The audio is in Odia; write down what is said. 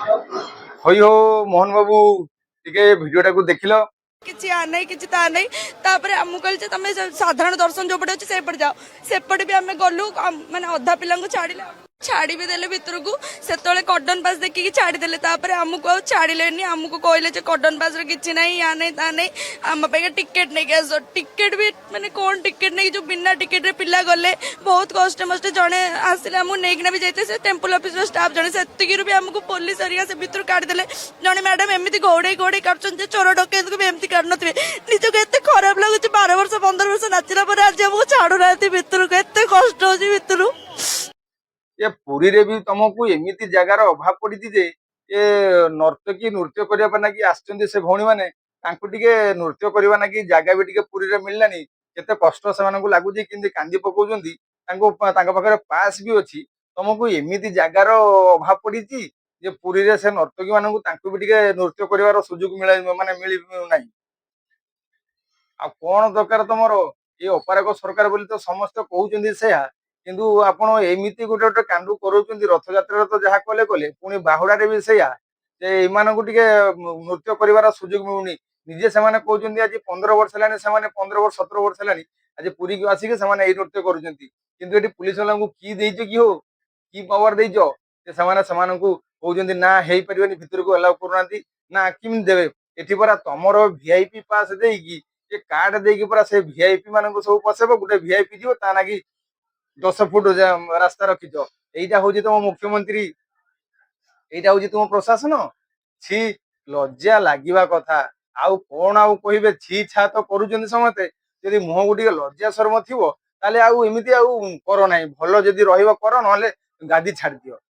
ହଇ ହୋ ମୋହନ ବାବୁ ଟିକେ ଭିଡିଓଟାକୁ ଦେଖିଲ। କିଛି ଆ ନାହିଁ କିଛି ତା ନାହିଁ। ତାପରେ ଆମକୁ କହିଲେ ଯେ ତମେ ସାଧାରଣ ଦର୍ଶନ ଯୋଉପଟେ ଅଛି ସେପଟେ ଯାଅ। ସେପଟେ ବି ଆମେ ଗଲୁ ମାନେ ଅଧା ପିଲାଙ୍କୁ ଛାଡ଼ିଲେ ଛାଡ଼ି ବି ଦେଲେ ଭିତରକୁ। ସେତେବେଳେ କର୍ଡନ ପାସ୍ ଦେଖିକି ଛାଡ଼ିଦେଲେ। ତାପରେ ଆମକୁ ଆଉ ଛାଡ଼ିଲେନି। ଆମକୁ କହିଲେ ଯେ କର୍ଡନ ପାସ୍ରେ କିଛି ନାହିଁ ୟା ନାହିଁ ତା ନାହିଁ, ଆମ ପାଇଁ ଟିକେଟ୍ ନେଇକି ଆସ। ଟିକେଟ୍ ବି ମାନେ କ'ଣ ଟିକେଟ୍ ନେଇକି ଯୋଉ ବିନା ଟିକେଟ୍ରେ ପିଲା ଗଲେ ବହୁତ କଷ୍ଟେ ମଷ୍ଟେ ଜଣେ ଆସିଲେ ଆମକୁ ନେଇକିନା ବି ଯାଇଥିଲେ। ସେ ଟେମ୍ପଲ ଅଫିସର ଷ୍ଟାଫ୍ ଜଣେ, ସେତିକିରୁ ବି ଆମକୁ ପୋଲିସ ହେରିକା ସେ ଭିତରୁ କାଢ଼ିଦେଲେ। ଜଣେ ମ୍ୟାଡାମ ଏମିତି ଘୋଡ଼େଇ ଘୋଡ଼େଇ କାଢୁଛନ୍ତି ଯେ ଚୋର ଡକେଇତକୁ ବି ଏମିତି କାଢୁ ନଥିବେ। ନିଜକୁ ଏତେ ଖରାପ ଲାଗୁଛି। 12 ବର୍ଷ 15 ବର୍ଷ ନାଚିଲା ପରେ ଆଜି ଆମକୁ ଛାଡୁନାହାନ୍ତି ଭିତରକୁ। ଏତେ କଷ୍ଟ ହଉଛି ଭିତରୁ। ଏ ପୁରୀରେ ବି ତମକୁ ଏମିତି ଜାଗାର ଅଭାବ ପଡିଛି ଯେ ଏ ନର୍ତ୍ତକୀ ନୃତ୍ୟ କରିବା ପାଇଁ ନାକି ଆସିଛନ୍ତି ସେ ଭଉଣୀ ମାନେ, ତାଙ୍କୁ ଟିକେ ନୃତ୍ୟ କରିବା ନାକି ଜାଗା ବି ଟିକେ ପୁରୀରେ ମିଳିଲାନି। କେତେ କଷ୍ଟ ସେମାନଙ୍କୁ ଲାଗୁଛି, କେମିତି କାନ୍ଦି ପକଉଛନ୍ତି। ତାଙ୍କ ପାଖରେ ପାସ୍ ବି ଅଛି। ତମକୁ ଏମିତି ଜାଗାର ଅଭାବ ପଡିଛି ଯେ ପୁରୀରେ ସେ ନର୍ତ୍ତକୀ ମାନଙ୍କୁ ତାଙ୍କୁ ବି ଟିକେ ନୃତ୍ୟ କରିବାର ସୁଯୋଗ ମିଳୁନାହିଁ। ଆଉ କଣ ଦରକାର ତମର? ଏ ଅପାରକ ସରକାର ବୋଲି ତ ସମସ୍ତେ କହୁଛନ୍ତି ସେୟା, କିନ୍ତୁ ଆପଣ ଏମିତି ଗୋଟେ ଗୋଟେ କାଣ୍ଡୁ କରଉଛନ୍ତି। ରଥଯାତ୍ରାରେ ତ ଯାହା କଲେ କଲେ, ପୁଣି ବାହୁଡାରେ ବି ସେଇଆ। ଯେ ଏମାନଙ୍କୁ ଟିକେ ନୃତ୍ୟ କରିବାର ସୁଯୋଗ ମିଳୁନି। ନିଜେ ସେମାନେ କହୁଛନ୍ତି ଆଜି 15 ବର୍ଷ ହେଲାଣି, ସେମାନେ 15 ବର୍ଷ 17 ବର୍ଷ ହେଲାଣି ଆଜି ପୁରୀକୁ ଆସିକି ସେମାନେ ଏଇ ନୃତ୍ୟ କରୁଛନ୍ତି। କିନ୍ତୁ ଏଠି ପୁଲିସ ବାଲାଙ୍କୁ କି ଦେଇଛ କି ହଉ, କି ପାୱାର ଦେଇଛ ଯେ ସେମାନେ ସେମାନଙ୍କୁ କହୁଛନ୍ତି ନା ହେଇପାରିବନି, ଭିତରକୁ ଆଲାଉ କରୁନାହାନ୍ତି। ନା କେମିତି ଦେବେ? ଏଠି ପରା ତମର ଭିଆଇପି ପାସ୍ ଦେଇକି ଏ କାର୍ଡ ଦେଇକି ପରା ସେ ଭିଆଇପି ମାନଙ୍କୁ ସବୁ ପସେଇବ। ଗୋଟେ ଭିଆଇପି ଯିବ ତା ନାଗି 10 ଫୁଟ ରାସ୍ତା ରଖିଛ। ଏଇଟା ହଉଛି ତମ ମୁଖ୍ୟମନ୍ତ୍ରୀ, ଏଇଟା ହଉଛି ତୁମ ପ୍ରଶାସନ। ଛି, ଲଜ୍ଜା ଲାଗିବା କଥା। ଆଉ କଣ ଆଉ କହିବେ? ଛି ଛା ତ କରୁଛନ୍ତି ସମସ୍ତେ। ଯଦି ମୁହଁକୁ ଟିକେ ଲଜ୍ଜା ଶରମ ଥିବ ତାହେଲେ ଆଉ ଏମିତି ଆଉ କର ନାହିଁ। ଭଲ ଯଦି ରହିବ କର, ନହେଲେ ଗାଦି ଛାଡିଦିଅ।